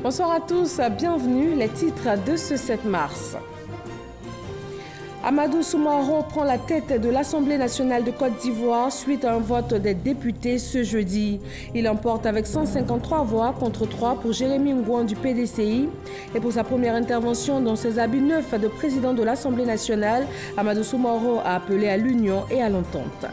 Bonsoir à tous, bienvenue, les titres de ce 7 mars. Amadou Soumaoro prend la tête de l'Assemblée nationale de Côte d'Ivoire suite à un vote des députés ce jeudi. Il emporte avec 153 voix contre 3 pour Jérémy Ngouan du PDCI. Et pour sa première intervention dans ses habits neufs de président de l'Assemblée nationale, Amadou Soumaoro a appelé à l'union et à l'entente.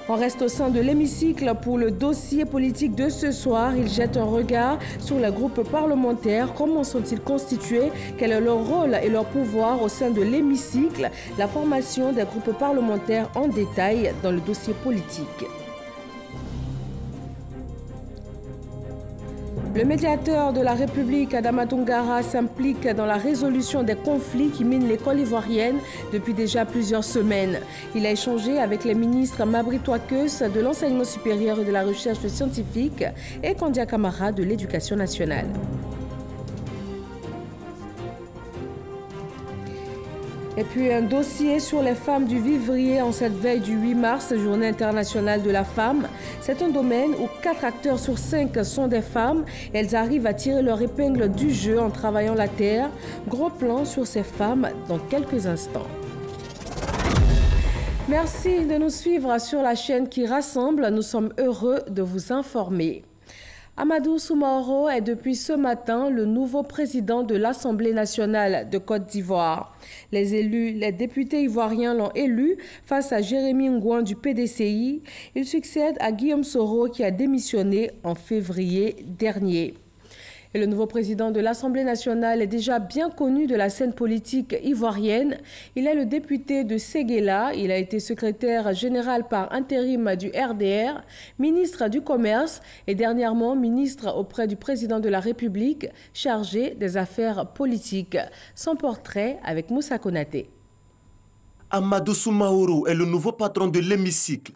On reste au sein de l'hémicycle pour le dossier politique de ce soir. Il jette un regard sur les groupes parlementaires. Comment sont-ils constitués? Quel est leur rôle et leur pouvoir au sein de l'hémicycle? La formation des groupes parlementaires en détail dans le dossier politique. Le médiateur de la République, Adama Toungara, s'implique dans la résolution des conflits qui minent l'école ivoirienne depuis déjà plusieurs semaines. Il a échangé avec les ministres Mabry Touakeus de l'enseignement supérieur et de la recherche scientifique et Kandia Kamara de l'éducation nationale. Et puis un dossier sur les femmes du vivrier en cette veille du 8 mars, journée internationale de la femme. C'est un domaine où 4 acteurs sur 5 sont des femmes. Elles arrivent à tirer leur épingle du jeu en travaillant la terre. Gros plan sur ces femmes dans quelques instants. Merci de nous suivre sur la chaîne qui rassemble. Nous sommes heureux de vous informer. Amadou Soumaoro est depuis ce matin le nouveau président de l'Assemblée nationale de Côte d'Ivoire. Les députés ivoiriens l'ont élu face à Jérémy Ngouan du PDCI. Il succède à Guillaume Soro qui a démissionné en février dernier. Et le nouveau président de l'Assemblée nationale est déjà bien connu de la scène politique ivoirienne. Il est le député de Séguéla. Il a été secrétaire général par intérim du RDR, ministre du Commerce et dernièrement ministre auprès du président de la République, chargé des affaires politiques. Son portrait avec Moussa Konaté. Amadou Soumaoro est le nouveau patron de l'hémicycle.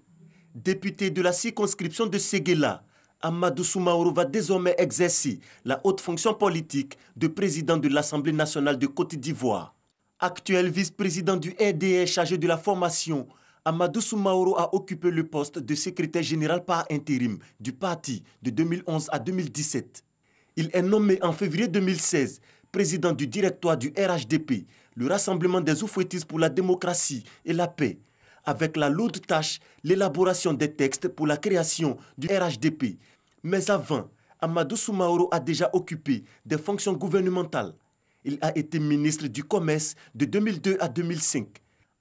Député de la circonscription de Séguéla, Amadou Soumaoro va désormais exercer la haute fonction politique de président de l'Assemblée nationale de Côte d'Ivoire. Actuel vice-président du RDR chargé de la formation, Amadou Soumaoro a occupé le poste de secrétaire général par intérim du parti de 2011 à 2017. Il est nommé en février 2016 président du directoire du RHDP, le Rassemblement des Oufouettistes pour la démocratie et la paix, avec la lourde tâche, l'élaboration des textes pour la création du RHDP. Mais avant, Amadou Soumaoro a déjà occupé des fonctions gouvernementales. Il a été ministre du Commerce de 2002 à 2005.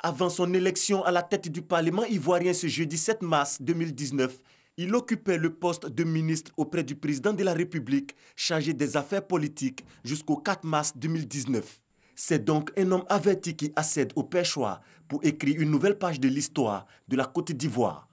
Avant son élection à la tête du Parlement ivoirien ce jeudi 7 mars 2019, il occupait le poste de ministre auprès du président de la République, chargé des affaires politiques jusqu'au 4 mars 2019. C'est donc un homme averti qui accède au perchoir pour écrire une nouvelle page de l'histoire de la Côte d'Ivoire.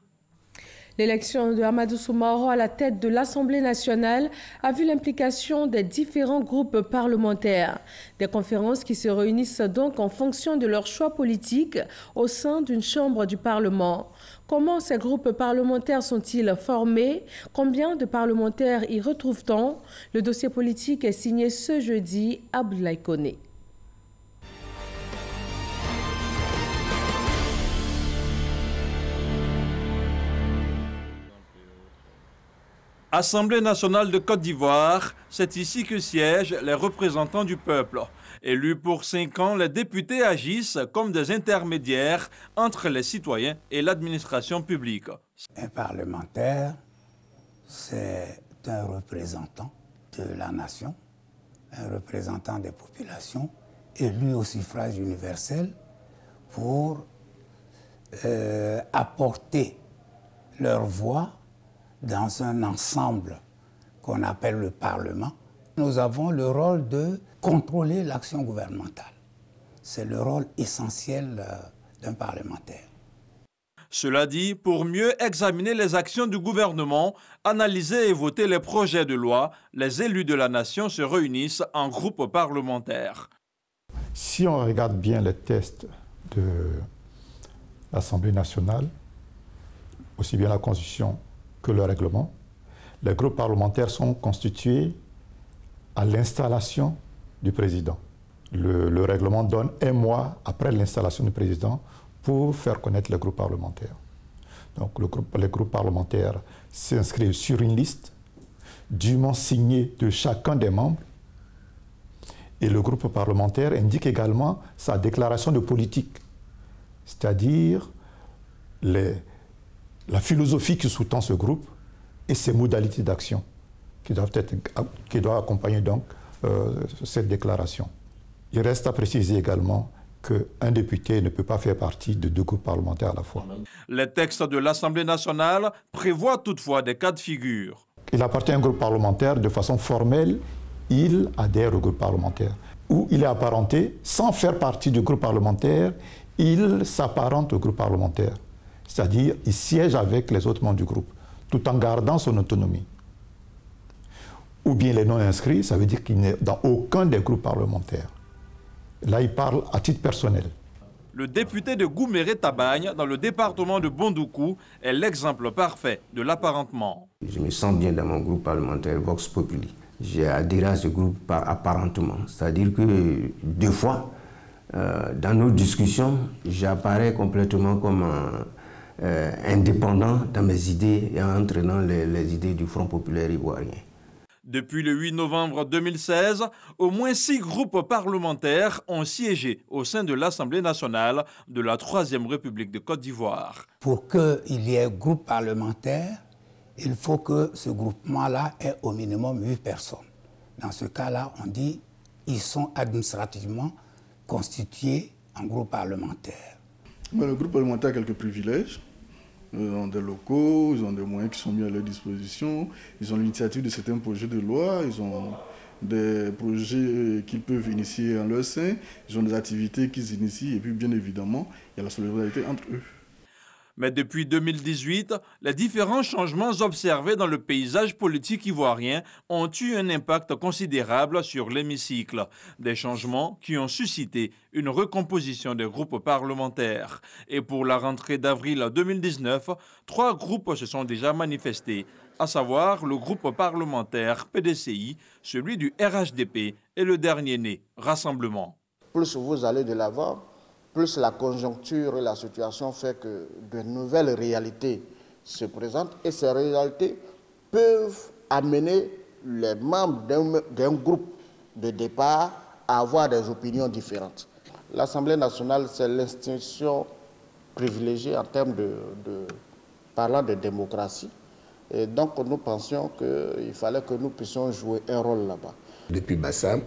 L'élection de Amadou Soumaoro à la tête de l'Assemblée nationale a vu l'implication des différents groupes parlementaires. Des conférences qui se réunissent donc en fonction de leur choix politique au sein d'une chambre du Parlement. Comment ces groupes parlementaires sont-ils formés? Combien de parlementaires y retrouve-t-on? Le dossier politique est signé ce jeudi à Abdoulaye Koné. Assemblée nationale de Côte d'Ivoire, c'est ici que siègent les représentants du peuple. Élus pour 5 ans, les députés agissent comme des intermédiaires entre les citoyens et l'administration publique. Un parlementaire, c'est un représentant de la nation, un représentant des populations, élu au suffrage universel pour apporter leur voix dans un ensemble qu'on appelle le Parlement. Nous avons le rôle de contrôler l'action gouvernementale. C'est le rôle essentiel d'un parlementaire. Cela dit, pour mieux examiner les actions du gouvernement, analyser et voter les projets de loi, les élus de la nation se réunissent en groupe parlementaire. Si on regarde bien les textes de l'Assemblée nationale, aussi bien la Constitution que le règlement, les groupes parlementaires sont constitués à l'installation du président. Le règlement donne 1 mois après l'installation du président pour faire connaître les groupes parlementaires. Donc les groupes parlementaires s'inscrivent sur une liste. dûment signé de chacun des membres. Et le groupe parlementaire indique également sa déclaration de politique, c'est-à-dire la philosophie qui sous-tend ce groupe et ses modalités d'action qui doivent accompagner donc cette déclaration. Il reste à préciser également qu'un député ne peut pas faire partie de deux groupes parlementaires à la fois. Les textes de l'Assemblée nationale prévoient toutefois des cas de figure. Il appartient à un groupe parlementaire de façon formelle, il adhère au groupe parlementaire. Ou il est apparenté, sans faire partie du groupe parlementaire, il s'apparente au groupe parlementaire. C'est-à-dire, il siège avec les autres membres du groupe, tout en gardant son autonomie. Ou bien les non-inscrits, ça veut dire qu'il n'est dans aucun des groupes parlementaires. Là, il parle à titre personnel. Le député de Gouméré-Tabagne, dans le département de Bondoukou, est l'exemple parfait de l'apparentement. Je me sens bien dans mon groupe parlementaire Vox Populi. J'ai adhéré à ce groupe par apparentement. C'est-à-dire que deux fois, dans nos discussions, j'apparais complètement comme indépendant dans mes idées et en entraînant les idées du Front populaire ivoirien. Depuis le 8 novembre 2016, au moins 6 groupes parlementaires ont siégé au sein de l'Assemblée nationale de la Troisième République de Côte d'Ivoire. Pour qu'il y ait groupe parlementaire, il faut que ce groupement-là ait au minimum 8 personnes. Dans ce cas-là, on dit qu'ils sont administrativement constitués en groupe parlementaire. Le groupe parlementaire a quelques privilèges. Ils ont des locaux, ils ont des moyens qui sont mis à leur disposition, ils ont l'initiative de certains projets de loi, ils ont des projets qu'ils peuvent initier en leur sein, ils ont des activités qu'ils initient et puis bien évidemment, il y a la solidarité entre eux. Mais depuis 2018, les différents changements observés dans le paysage politique ivoirien ont eu un impact considérable sur l'hémicycle. Des changements qui ont suscité une recomposition des groupes parlementaires. Et pour la rentrée d'avril 2019, 3 groupes se sont déjà manifestés, à savoir le groupe parlementaire PDCI, celui du RHDP et le dernier né, Rassemblement. Plus vous allez de l'avant, plus la conjoncture et la situation fait que de nouvelles réalités se présentent et ces réalités peuvent amener les membres d'un groupe de départ à avoir des opinions différentes. L'Assemblée nationale, c'est l'institution privilégiée en termes parlant de démocratie. Et donc nous pensions qu'il fallait que nous puissions jouer un rôle là-bas. Depuis Bassam,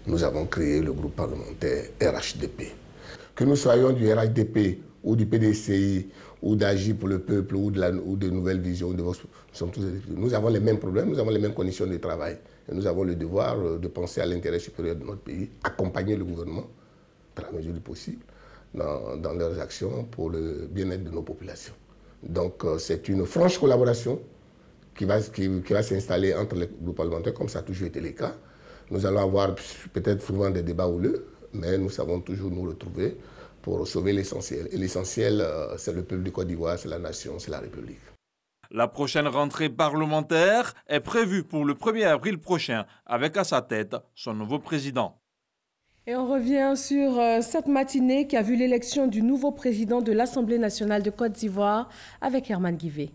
nous avons créé le groupe parlementaire RHDP. Que nous soyons du RHDP ou du PDCI ou d'Agir pour le peuple ou de Nouvelles Visions, nous avons les mêmes problèmes, nous avons les mêmes conditions de travail. Et nous avons le devoir de penser à l'intérêt supérieur de notre pays, accompagner le gouvernement, par la mesure du possible, dans leurs actions pour le bien-être de nos populations. Donc c'est une franche collaboration qui va s'installer entre les groupes parlementaires, comme ça a toujours été le cas. Nous allons avoir peut-être souvent des débats houleux, mais nous savons toujours nous retrouver pour sauver l'essentiel. Et l'essentiel, c'est le peuple de Côte d'Ivoire, c'est la nation, c'est la République. La prochaine rentrée parlementaire est prévue pour le 1er avril prochain, avec à sa tête son nouveau président. Et on revient sur cette matinée qui a vu l'élection du nouveau président de l'Assemblée nationale de Côte d'Ivoire avec Herman Guivet.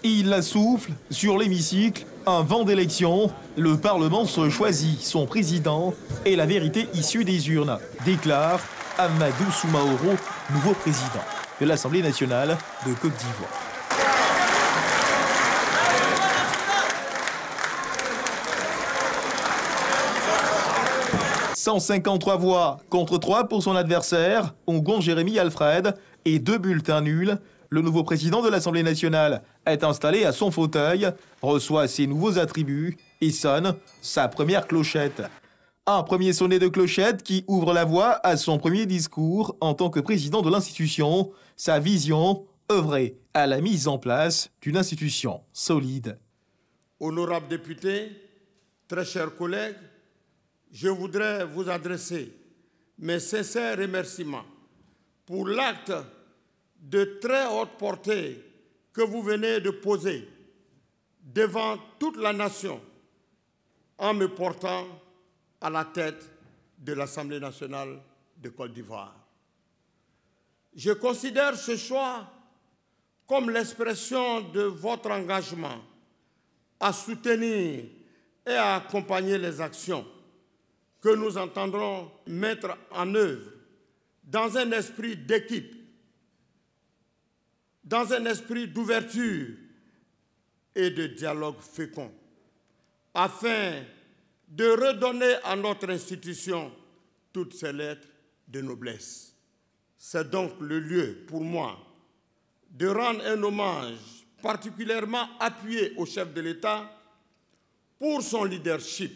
Il la souffle sur l'hémicycle, un vent d'élection. Le Parlement se choisit son président et la vérité issue des urnes, déclare Amadou Soumaoro, nouveau président de l'Assemblée nationale de Côte d'Ivoire. « 153 voix contre 3 pour son adversaire, Ongon Jérémy Alfred, et 2 bulletins nuls. Le nouveau président de l'Assemblée nationale est installé à son fauteuil, reçoit ses nouveaux attributs et sonne sa première clochette. Un premier sonnet de clochette qui ouvre la voie à son premier discours en tant que président de l'institution. Sa vision, œuvrer à la mise en place d'une institution solide. Honorables députés, très chers collègues, je voudrais vous adresser mes sincères remerciements pour l'acte de très haute portée que vous venez de poser devant toute la nation en me portant à la tête de l'Assemblée nationale de Côte d'Ivoire. Je considère ce choix comme l'expression de votre engagement à soutenir et à accompagner les actions que nous entendrons mettre en œuvre dans un esprit d'équipe, dans un esprit d'ouverture et de dialogue fécond, afin de redonner à notre institution toutes ses lettres de noblesse. C'est donc le lieu pour moi de rendre un hommage particulièrement appuyé au chef de l'État pour son leadership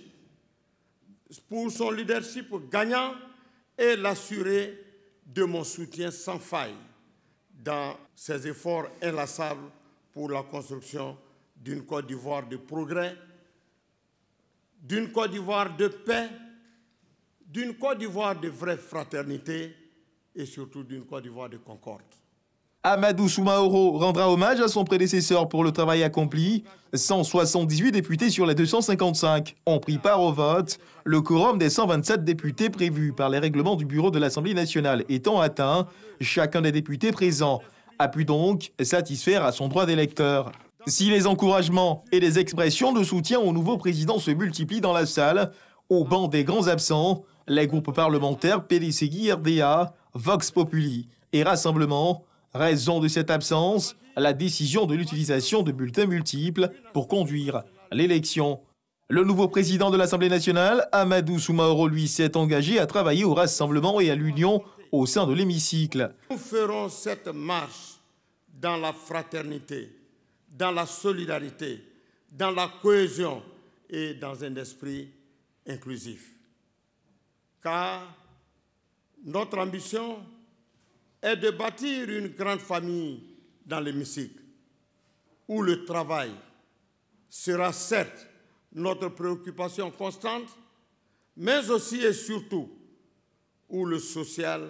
gagnant et l'assurer de mon soutien sans faille dans ses efforts inlassables pour la construction d'une Côte d'Ivoire de progrès, d'une Côte d'Ivoire de paix, d'une Côte d'Ivoire de vraie fraternité et surtout d'une Côte d'Ivoire de concorde. Amadou Soumaoro rendra hommage à son prédécesseur pour le travail accompli. 178 députés sur les 255 ont pris part au vote. Le quorum des 127 députés prévus par les règlements du bureau de l'Assemblée nationale étant atteint, chacun des députés présents a pu donc satisfaire à son droit d'électeur. Si les encouragements et les expressions de soutien au nouveau président se multiplient dans la salle, au banc des grands absents, les groupes parlementaires PDCI, RDA, Vox Populi et Rassemblement, raison de cette absence, la décision de l'utilisation de bulletins multiples pour conduire l'élection. Le nouveau président de l'Assemblée nationale, Amadou Soumaoro, lui, s'est engagé à travailler au rassemblement et à l'union au sein de l'hémicycle. Nous ferons cette marche dans la fraternité, dans la solidarité, dans la cohésion et dans un esprit inclusif. Car notre ambition est de bâtir une grande famille dans l'hémicycle, où le travail sera certes notre préoccupation constante, mais aussi et surtout où le social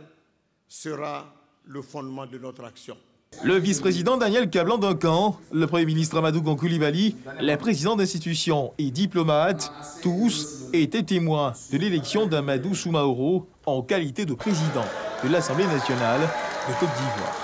sera le fondement de notre action. Le vice-président Daniel Kablan-Duncan, le premier ministre Amadou Gon Coulibaly, les présidents d'institutions et diplomates, tous étaient témoins de l'élection d'Amadou Soumaoro en qualité de président de l'Assemblée nationale de Côte d'Ivoire.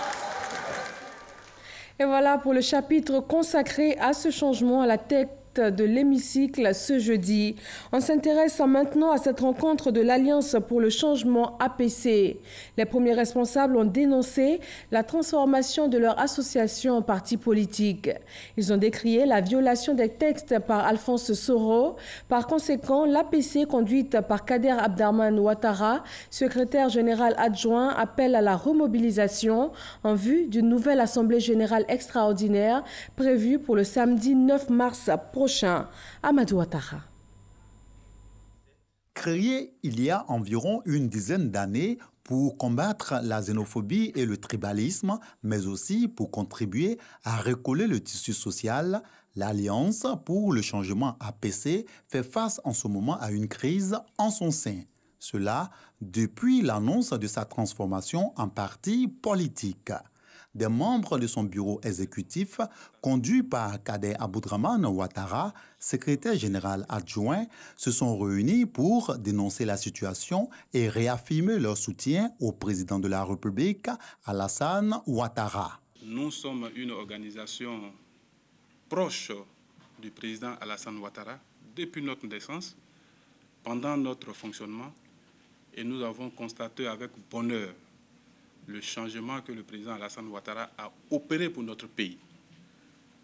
Et voilà pour le chapitre consacré à ce changement à la tête de l'hémicycle ce jeudi. On s'intéresse maintenant à cette rencontre de l'Alliance pour le changement APC. Les premiers responsables ont dénoncé la transformation de leur association en parti politique. Ils ont décrié la violation des textes par Alphonse Soro. Par conséquent, l'APC conduite par Kader Abdrahmane Ouattara, secrétaire général adjoint, appelle à la remobilisation en vue d'une nouvelle assemblée générale extraordinaire prévue pour le samedi 9 mars prochain. Amadou Ouattara. Créé il y a environ une dizaine d'années pour combattre la xénophobie et le tribalisme, mais aussi pour contribuer à recoller le tissu social, l'Alliance pour le changement APC fait face en ce moment à une crise en son sein. Cela depuis l'annonce de sa transformation en parti politique. Des membres de son bureau exécutif, conduit par Kader Abdrahmane Ouattara, secrétaire général adjoint, se sont réunis pour dénoncer la situation et réaffirmer leur soutien au président de la République, Alassane Ouattara. Nous sommes une organisation proche du président Alassane Ouattara depuis notre naissance, pendant notre fonctionnement, et nous avons constaté avec bonheur le changement que le président Alassane Ouattara a opéré pour notre pays.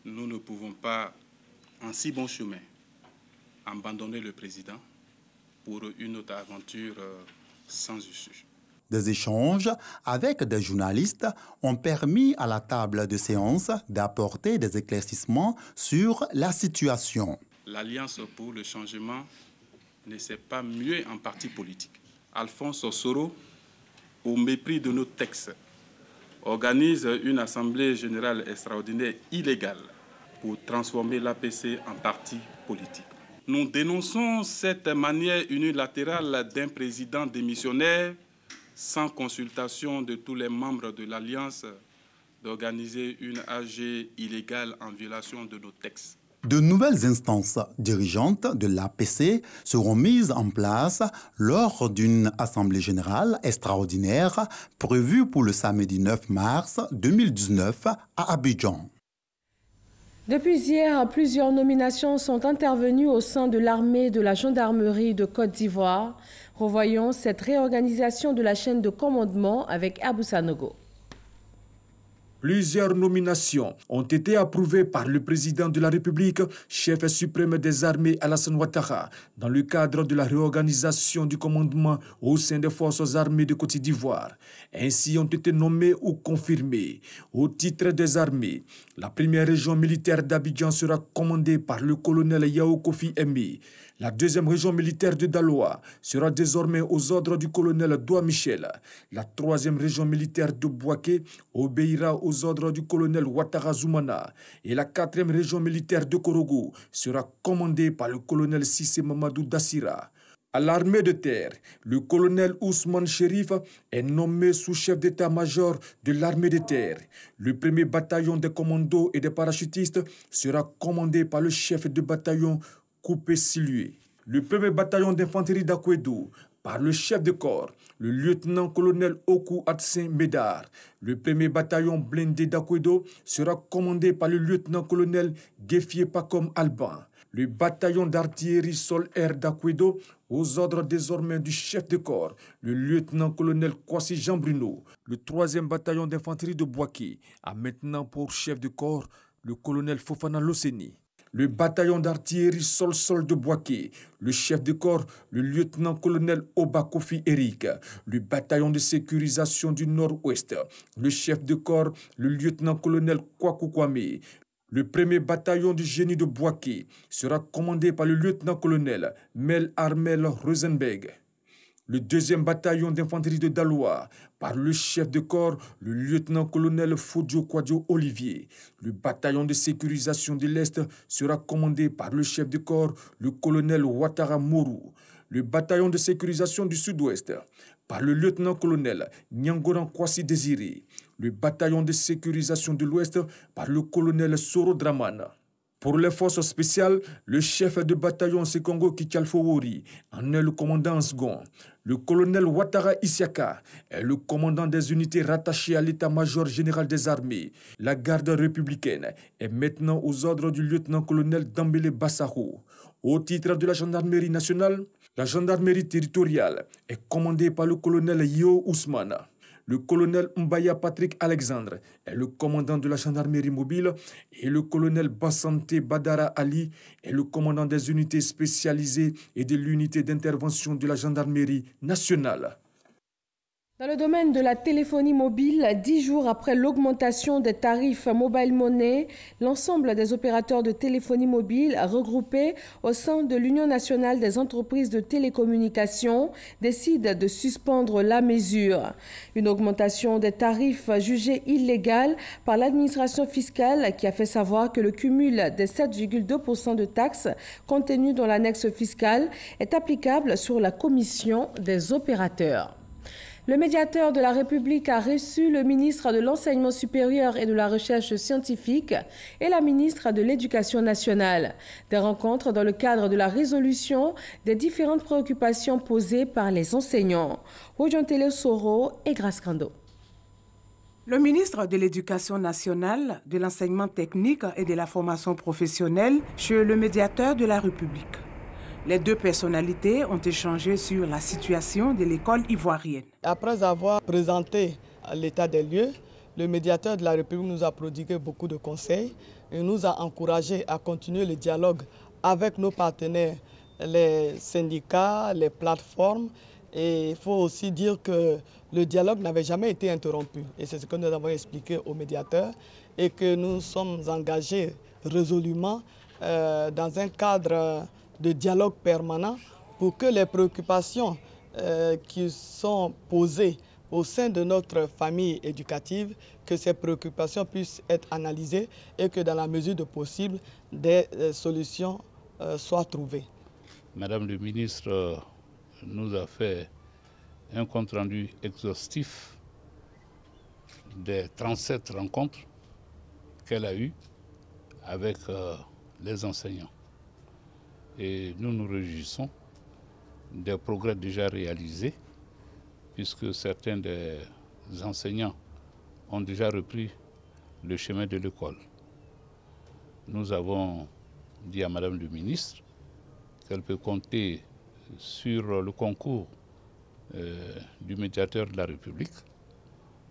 Nous ne pouvons pas, en si bon chemin, abandonner le président pour une autre aventure sans issue. Des échanges avec des journalistes ont permis à la table de séance d'apporter des éclaircissements sur la situation. L'Alliance pour le changement ne s'est pas muée en parti politique. Alphonse Soro, au mépris de nos textes, organise une assemblée générale extraordinaire illégale pour transformer l'APC en parti politique. Nous dénonçons cette manière unilatérale d'un président démissionnaire, sans consultation de tous les membres de l'Alliance, d'organiser une AG illégale en violation de nos textes. De nouvelles instances dirigeantes de l'APC seront mises en place lors d'une assemblée générale extraordinaire prévue pour le samedi 9 mars 2019 à Abidjan. Depuis hier, plusieurs nominations sont intervenues au sein de l'armée et de la gendarmerie de Côte d'Ivoire. Revoyons cette réorganisation de la chaîne de commandement avec Abou Sanogo. Plusieurs nominations ont été approuvées par le président de la République, chef suprême des armées Alassane Ouattara, dans le cadre de la réorganisation du commandement au sein des forces armées de Côte d'Ivoire. Ainsi ont été nommés ou confirmés. Au titre des armées, la première région militaire d'Abidjan sera commandée par le colonel Yao Kofi Emi. La deuxième région militaire de Daloa sera désormais aux ordres du colonel Doua Michel. La troisième région militaire de Bouaké obéira aux ordres du colonel Ouattara Zoumana. Et la quatrième région militaire de Korogo sera commandée par le colonel Sissé Mamadou Dassira. À l'armée de terre, le colonel Ousmane Chérif est nommé sous-chef d'état-major de l'armée de terre. Le premier bataillon des commandos et des parachutistes sera commandé par le chef de bataillon Coupé Silué. Le premier bataillon d'infanterie d'Akwedo par le chef de corps, le lieutenant-colonel Oku Atsin Médard. Le premier bataillon blindé d'Akwedo sera commandé par le lieutenant-colonel Gefié Pakom Alban. Le bataillon d'artillerie sol-air d'Akwedo aux ordres désormais du chef de corps, le lieutenant-colonel Kwasi Jean Bruno. Le troisième bataillon d'infanterie de Bouaké a maintenant pour chef de corps le colonel Fofana Loseni. Le bataillon d'artillerie sol-sol de Bouaké, le chef de corps, le lieutenant-colonel Oba Kofi Eric. Le bataillon de sécurisation du Nord-Ouest, le chef de corps, le lieutenant-colonel Kwaku Kwame. Le premier bataillon du génie de Bouaké sera commandé par le lieutenant-colonel Mel Armel Rosenberg. Le deuxième bataillon d'infanterie de Daloa par le chef de corps, le lieutenant-colonel Fodjo Kwadjo Olivier. Le bataillon de sécurisation de l'Est sera commandé par le chef de corps, le colonel Ouattara Mourou. Le bataillon de sécurisation du Sud-Ouest par le lieutenant-colonel Nyangoran Kwasi Désiré. Le bataillon de sécurisation de l'Ouest par le colonel Soro Dramana. Pour les forces spéciales, le chef de bataillon Sekongo Kichalfowori en est le commandant en second. Le colonel Ouattara Isiaka est le commandant des unités rattachées à l'état-major général des armées. La garde républicaine est maintenant aux ordres du lieutenant-colonel Dambélé Bassaro. Au titre de la gendarmerie nationale, la gendarmerie territoriale est commandée par le colonel Yo Ousmane. Le colonel Mbaya Patrick Alexandre est le commandant de la gendarmerie mobile et le colonel Bassante Badara Ali est le commandant des unités spécialisées et de l'unité d'intervention de la gendarmerie nationale. Dans le domaine de la téléphonie mobile, 10 jours après l'augmentation des tarifs mobile money, l'ensemble des opérateurs de téléphonie mobile regroupés au sein de l'Union nationale des entreprises de télécommunications décide de suspendre la mesure. Une augmentation des tarifs jugée illégale par l'administration fiscale qui a fait savoir que le cumul des 7,2% de taxes contenues dans l'annexe fiscale est applicable sur la commission des opérateurs. Le médiateur de la République a reçu le ministre de l'Enseignement supérieur et de la Recherche scientifique et la ministre de l'Éducation nationale. Des rencontres dans le cadre de la résolution des différentes préoccupations posées par les enseignants. Ojantele Soro et Grace Kando. Le ministre de l'Éducation nationale, de l'enseignement technique et de la formation professionnelle chez le médiateur de la République. Les deux personnalités ont échangé sur la situation de l'école ivoirienne. Après avoir présenté l'état des lieux, le médiateur de la République nous a prodigué beaucoup de conseils et nous a encouragés à continuer le dialogue avec nos partenaires, les syndicats, les plateformes. Et il faut aussi dire que le dialogue n'avait jamais été interrompu. Et c'est ce que nous avons expliqué au médiateur et que nous sommes engagés résolument dans un cadre de dialogue permanent pour que les préoccupations qui sont posées au sein de notre famille éducative, que ces préoccupations puissent être analysées et que dans la mesure du possible, des solutions soient trouvées. Madame le ministre nous a fait un compte-rendu exhaustif des 37 rencontres qu'elle a eues avec les enseignants. Et nous nous réjouissons des progrès déjà réalisés, puisque certains des enseignants ont déjà repris le chemin de l'école. nous avons dit à Madame le ministre qu'elle peut compter sur le concours du médiateur de la République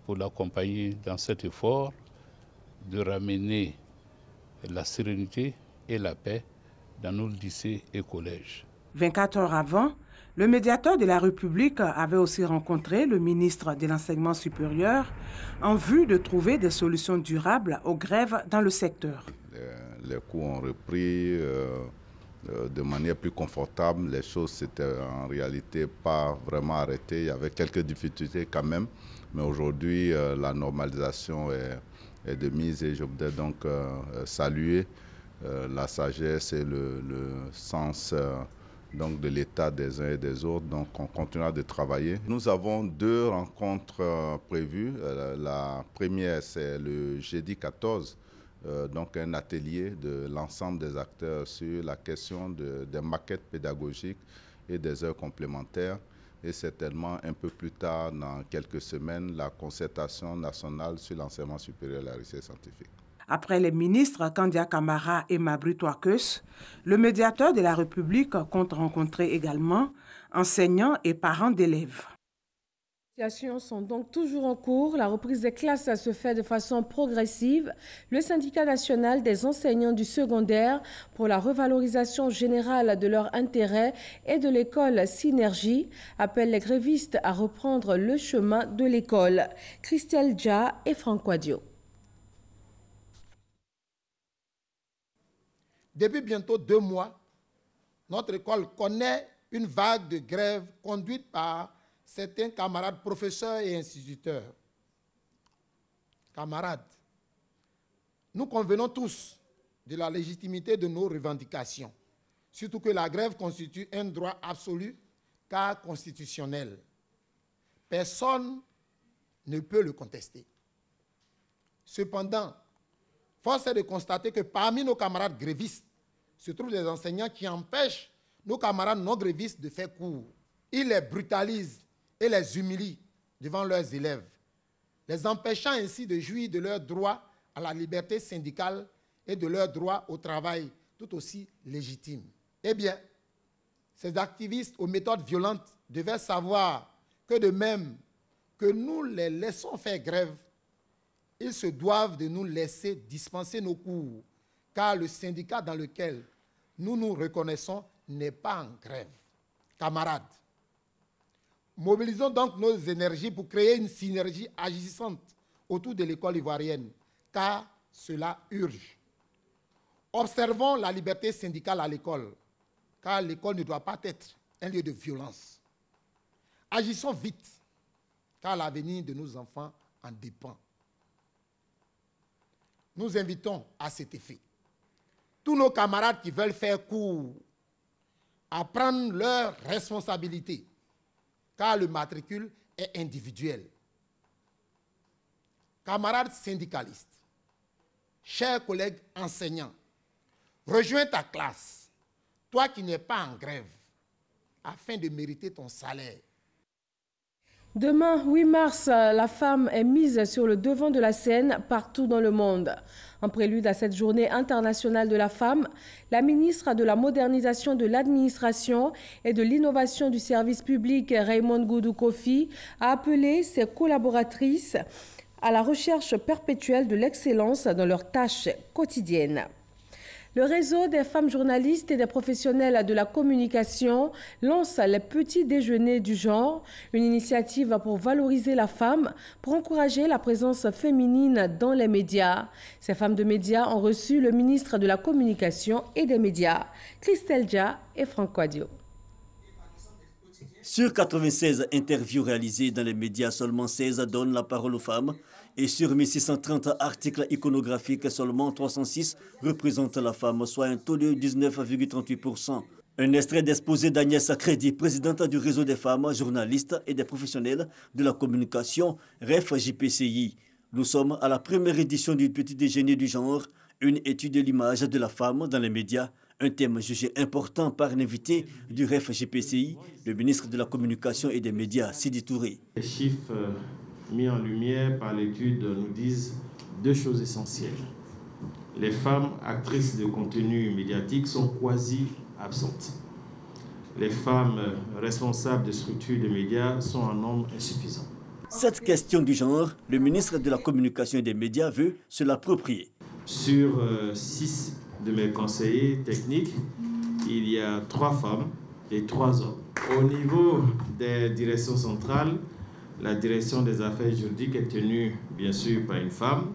pour l'accompagner dans cet effort de ramener la sérénité et la paix dans nos lycées et collèges. 24 heures avant, le médiateur de la République avait aussi rencontré le ministre de l'Enseignement supérieur en vue de trouver des solutions durables aux grèves dans le secteur. Les cours ont repris de manière plus confortable. Les choses s'étaient en réalité pas vraiment arrêtées. Il y avait quelques difficultés quand même, mais aujourd'hui la normalisation est de mise et je voudrais donc saluer la sagesse et le sens donc de l'état des uns et des autres. Donc on continuera de travailler. Nous avons 2 rencontres prévues. La première, c'est le jeudi 14, donc un atelier de l'ensemble des acteurs sur la question des maquettes pédagogiques et des heures complémentaires. Et certainement un peu plus tard, dans quelques semaines, la concertation nationale sur l'enseignement supérieur et la recherche scientifique. Après les ministres Kandia Camara et Mabry Touakeus, le médiateur de la République compte rencontrer également enseignants et parents d'élèves. Les négociations sont donc toujours en cours. La reprise des classes se fait de façon progressive. Le syndicat national des enseignants du secondaire pour la revalorisation générale de leur intérêt et de l'école Synergie appelle les grévistes à reprendre le chemin de l'école. Christelle Dja et Franck Quadio. Depuis bientôt 2 mois, notre école connaît une vague de grève conduite par certains camarades professeurs et instituteurs. Camarades, nous convenons tous de la légitimité de nos revendications, surtout que la grève constitue un droit absolu car constitutionnel. Personne ne peut le contester. Cependant, force est de constater que parmi nos camarades grévistes se trouvent des enseignants qui empêchent nos camarades non grévistes de faire cours. Ils les brutalisent et les humilient devant leurs élèves, les empêchant ainsi de jouir de leur droit à la liberté syndicale et de leur droit au travail tout aussi légitime. Eh bien, ces activistes aux méthodes violentes devaient savoir que de même que nous les laissons faire grève, ils se doivent de nous laisser dispenser nos cours, car le syndicat dans lequel nous nous reconnaissons n'est pas en grève. Camarades, mobilisons donc nos énergies pour créer une synergie agissante autour de l'école ivoirienne, car cela urge. Observons la liberté syndicale à l'école, car l'école ne doit pas être un lieu de violence. Agissons vite, car l'avenir de nos enfants en dépend. Nous invitons à cet effet tous nos camarades qui veulent faire cours à prendre leurs responsabilités, car le matricule est individuel. Camarades syndicalistes, chers collègues enseignants, rejoins ta classe, toi qui n'es pas en grève, afin de mériter ton salaire. Demain, 8 mars, la femme est mise sur le devant de la scène partout dans le monde. En prélude à cette journée internationale de la femme, la ministre de la Modernisation de l'Administration et de l'Innovation du service public, Raymond Goudou Kofi, a appelé ses collaboratrices à la recherche perpétuelle de l'excellence dans leurs tâches quotidiennes. Le réseau des femmes journalistes et des professionnels de la communication lance les petits déjeuners du genre, une initiative pour valoriser la femme, pour encourager la présence féminine dans les médias. Ces femmes de médias ont reçu le ministre de la Communication et des Médias, Christelle Dja et Franck Quadio. Sur 96 interviews réalisées dans les médias, seulement 16 donnent la parole aux femmes. Et sur 1630 articles iconographiques, seulement 306 représentent la femme, soit un taux de 19,38%. Un extrait d'exposé d'Agnès Crédit, présidente du réseau des femmes, journalistes et des professionnels de la communication, REF JPCI. Nous sommes à la première édition du petit déjeuner du genre, une étude de l'image de la femme dans les médias, un thème jugé important par un invité du REF JPCI, le ministre de la Communication et des Médias, Sidi Touré. Les chiffres mis en lumière par l'étude nous disent 2 choses essentielles. les femmes actrices de contenu médiatique sont quasi absentes. Les femmes responsables de structures de médias sont en nombre insuffisant. Cette question du genre, le ministre de la Communication et des Médias veut se l'approprier. Sur 6 de mes conseillers techniques, il y a 3 femmes et 3 hommes. Au niveau des directions centrales, la direction des affaires juridiques est tenue bien sûr par une femme,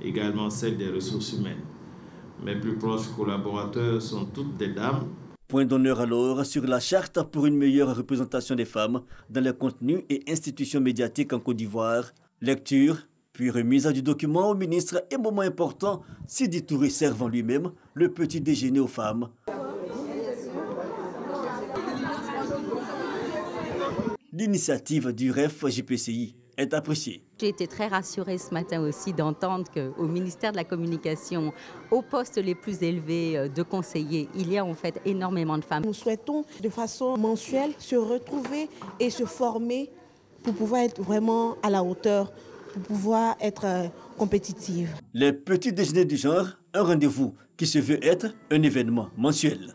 également celle des ressources humaines. Mes plus proches collaborateurs sont toutes des dames. Point d'honneur alors sur la charte pour une meilleure représentation des femmes dans les contenus et institutions médiatiques en Côte d'Ivoire. Lecture, puis remise du document au ministre et moment important, Sidi Touré servant lui-même le petit déjeuner aux femmes. L'initiative du REF JPCI est appréciée. J'ai été très rassurée ce matin aussi d'entendre qu'au ministère de la Communication, aux postes les plus élevés de conseillers, il y a en fait énormément de femmes. Nous souhaitons de façon mensuelle se retrouver et se former pour pouvoir être vraiment à la hauteur, pour pouvoir être compétitive. Les petits déjeuners du genre, un rendez-vous qui se veut être un événement mensuel.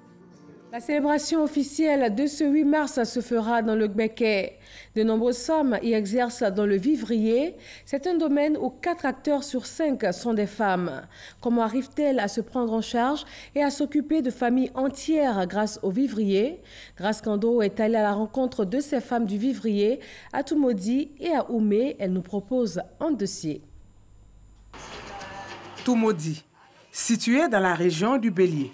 La célébration officielle de ce 8 mars se fera dans le Gbeke. De nombreuses femmes y exercent dans le vivrier. C'est un domaine où 4 acteurs sur 5 sont des femmes. Comment arrivent-elles à se prendre en charge et à s'occuper de familles entières grâce au vivrier? Grace Kando est allée à la rencontre de ces femmes du vivrier à Toumaudi et à Oumé. Elle nous propose un dossier. Toumaudi, située dans la région du Bélier.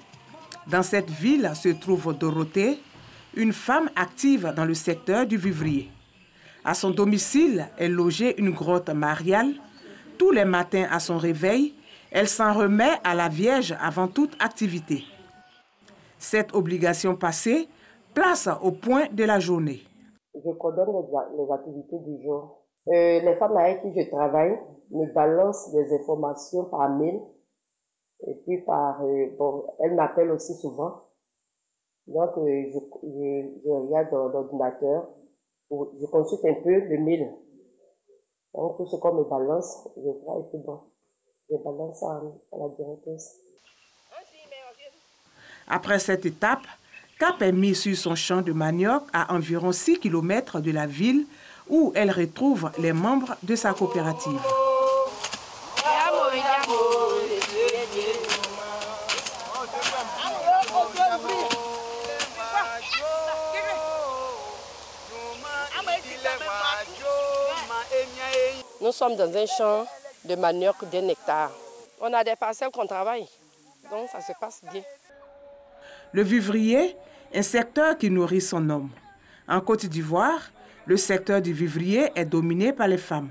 Dans cette ville se trouve Dorothée, une femme active dans le secteur du vivrier. À son domicile est logée une grotte mariale. Tous les matins à son réveil, elle s'en remet à la Vierge avant toute activité. Cette obligation passée, place au point de la journée. Je coordonne les activités du jour. Les femmes avec qui je travaille me balancent des informations par mail. Et puis, elle m'appelle aussi souvent. Donc, je regarde dans l'ordinateur, je consulte un peu le mail. Donc, tout ce qu'on me balance, je vois et puis bon, je balance à la directrice. Après cette étape, Cap est mis sur son champ de manioc à environ 6 km de la ville où elle retrouve les membres de sa coopérative. Nous sommes dans un champ de manioc d'1 hectare. On a des parcelles qu'on travaille, donc ça se passe bien. Le vivrier, un secteur qui nourrit son homme. En Côte d'Ivoire, le secteur du vivrier est dominé par les femmes.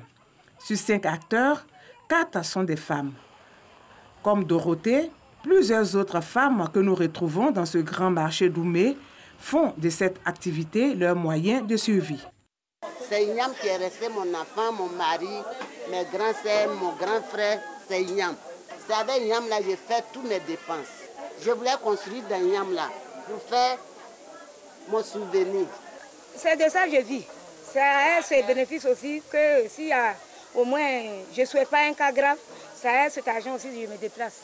Sur 5 acteurs, 4 sont des femmes. Comme Dorothée, plusieurs autres femmes que nous retrouvons dans ce grand marché d'Oumé font de cette activité leur moyen de survie. C'est Ignam qui est resté mon enfant, mon mari, mes grands sœurs, mon grand frère, c'est Ignam. C'est avec Ignam là que j'ai fait toutes mes dépenses. Je voulais construire dans Ignam là pour faire mon souvenir. C'est de ça que je vis. Ça a ses bénéfices aussi que s'il y a au moins, je ne souhaite pas un cas grave, ça a cet argent aussi si je me déplace.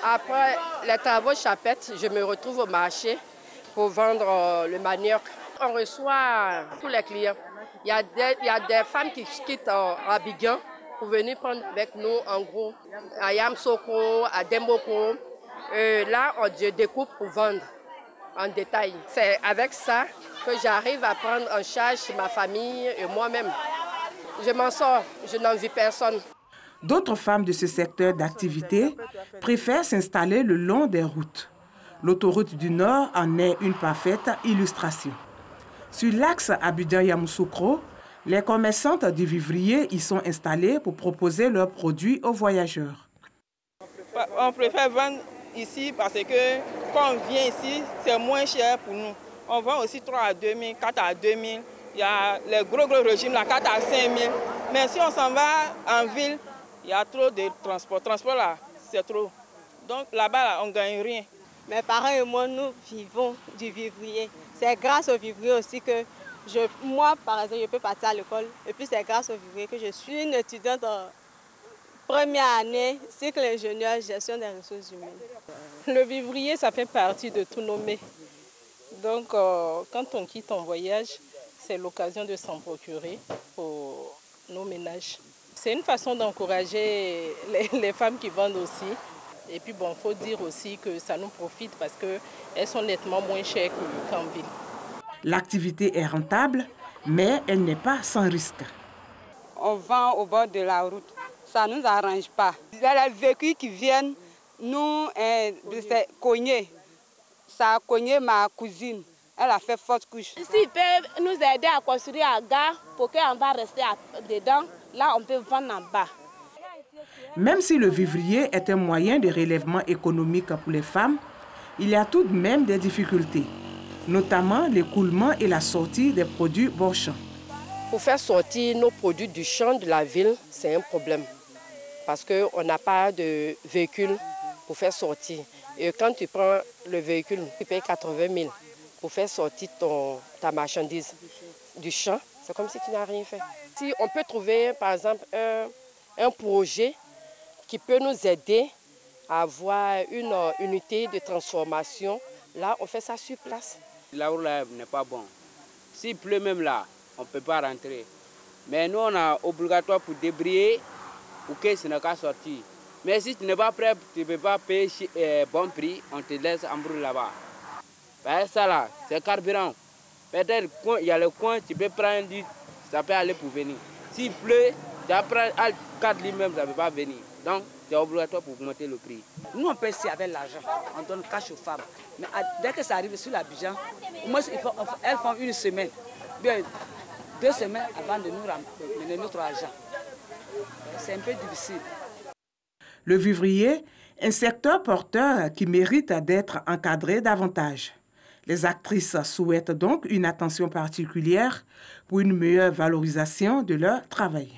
Après les travaux chapettes, je me retrouve au marché pour vendre le manioc. On reçoit tous les clients. Il y a des femmes qui quittent Abidjan pour venir prendre avec nous en gros à Yamsoko, à Demboko. Là, je découpe pour vendre en détail. C'est avec ça que j'arrive à prendre en charge ma famille et moi-même. Je m'en sors, je n'envie personne. D'autres femmes de ce secteur d'activité préfèrent s'installer le long des routes. L'autoroute du Nord en est une parfaite illustration. Sur l'axe Abidjan-Yamoussoukro, les commerçantes du vivrier y sont installées pour proposer leurs produits aux voyageurs. On préfère vendre ici parce que quand on vient ici, c'est moins cher pour nous. On vend aussi 3 à 2 000, 4 à 2 000. Il y a les gros régimes, là, 4 à 5 000. Mais si on s'en va en ville, il y a trop de transport. Transport là, c'est trop. Donc là-bas, là, on ne gagne rien. Mes parents et moi, nous vivons du vivrier. C'est grâce au vivrier aussi que moi, par exemple, je peux partir à l'école. Et puis c'est grâce au vivrier que je suis une étudiante Première année, cycle ingénieur, gestion des ressources humaines. Le vivrier, ça fait partie de tous nos mets. Donc, quand on quitte en voyage, c'est l'occasion de s'en procurer pour nos ménages. C'est une façon d'encourager les femmes qui vendent aussi. Et puis, bon, il faut dire aussi que ça nous profite parce qu'elles sont nettement moins chères qu'en ville. L'activité est rentable, mais elle n'est pas sans risque. On vend au bord de la route. Ça ne nous arrange pas. Il y a les véhicules qui viennent nous cogner. Ça a cogné ma cousine. Elle a fait forte couche. S'ils peuvent nous aider à construire un gare pour qu'on va rester dedans, là on peut vendre en bas. Même si le vivrier est un moyen de relèvement économique pour les femmes, il y a tout de même des difficultés, notamment l'écoulement et la sortie des produits Bosch. Pour faire sortir nos produits du champ de la ville, c'est un problème. Parce qu'on n'a pas de véhicule pour faire sortir. Et quand tu prends le véhicule, tu payes 80 000 pour faire sortir ta marchandise du champ. C'est comme si tu n'as rien fait. Si on peut trouver, par exemple, un projet qui peut nous aider à avoir une unité de transformation, là, on fait ça sur place. La route là n'est pas bon. S'il pleut même là, on ne peut pas rentrer. Mais nous, on a obligatoire pour débrayer pour que ce n'est qu'à sortir. Mais si tu n'es pas prêt, tu ne peux pas payer bon prix, on te laisse embrouiller là-bas. Ça là, c'est carburant. Peut-être qu'il y a le coin, tu peux prendre du, ça peut aller pour venir. S'il pleut, tu vas prendre 4 lui-même, ça ne peut pas venir. Donc, c'est obligatoire pour augmenter le prix. Nous, on peut essayer avec l'argent, on donne cash aux femmes. Mais dès que ça arrive sur l'Abidjan, moi, elles font une semaine, bien 2 semaines avant de nous ramener notre argent. C'est un peu difficile. Le vivrier, un secteur porteur qui mérite d'être encadré davantage. Les actrices souhaitent donc une attention particulière pour une meilleure valorisation de leur travail.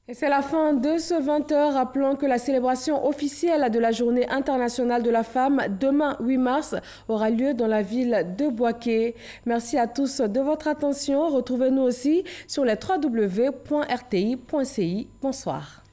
Et c'est la fin de ce 20h. Rappelons que la célébration officielle de la Journée internationale de la femme, demain 8 mars, aura lieu dans la ville de Bouaké. Merci à tous de votre attention. Retrouvez-nous aussi sur les www.rti.ci. Bonsoir.